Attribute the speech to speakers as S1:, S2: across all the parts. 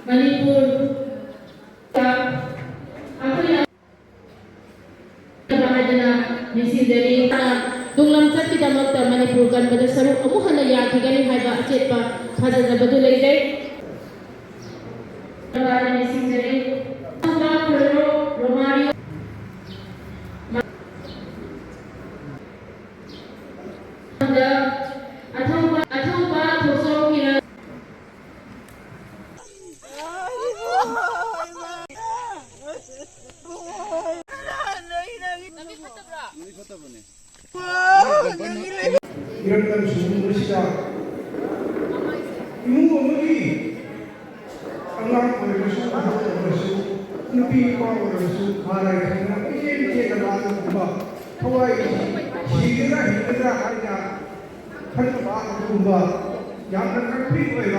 S1: Manipur ako yang bahadana nisindari tunglam chat kidamak ta Manipur kan bada saruk amu halaya kigani haiba achetpa khada badu leile bahadana nisindari tunglam pro romario anda atau thosok kira
S2: 이런 수능시다 이무어머니 안락거리수 아학거리수 눈빛과거리수 말하기는 이제 나가는 거 하와이 시기가 힘들다 하냐 하는 마음과 약간 깎이고요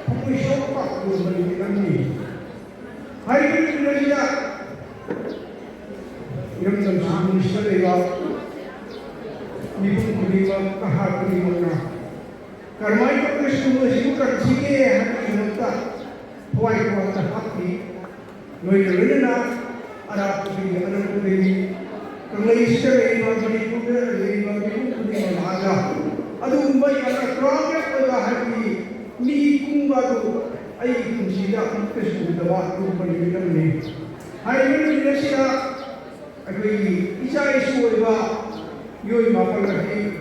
S2: 하고 쇼가 그러니 하이를 그러냐 이런 수능시다가 Ibu beriwa kahar beriwa karena itu semua sibukan sini hati kita tuai kuat hati loyalnya ada beri ada beri kalau istri ini beri kuda ini beri kuda ada umbai ada kerana pada hati ni kumbadu ayat kuncinya kita sudah waktu beri kami hari ini kita sudah agak isai suara yoi mapalagi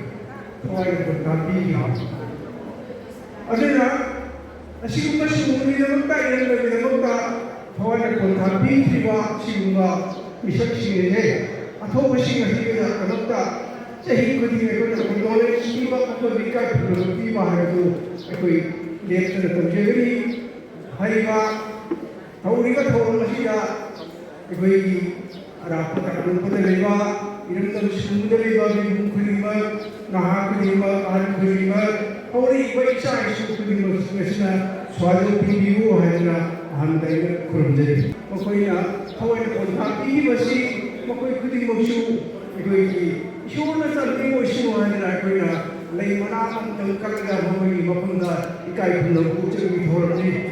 S2: tuai bertabi adena asigumba sumuni namta yang lebih namta tuai bertabi tiba sigumba misak sini atau masih ngasih kita namta sehingga ketika kita mendoleh tiba atau dekat tiba itu ekoi lihat tentang jadi hariga tahu mereka tahu masih ya ekoi ada apa tak pada leva 이런 건 순들이 가지고 그림을 나하 그림을 안 그림을 우리 이거이자 이수 그림을 쓰면서 소화적 비비고 하나 한다는 그런 데 거기야 하와이 본다 이 것이 거기 그림 없이 이거 쇼를 살리고 있으면 하나 거기야 레이마나 좀 깔아가 보면 이거 본다 이까이 불러 우정이 돌아오니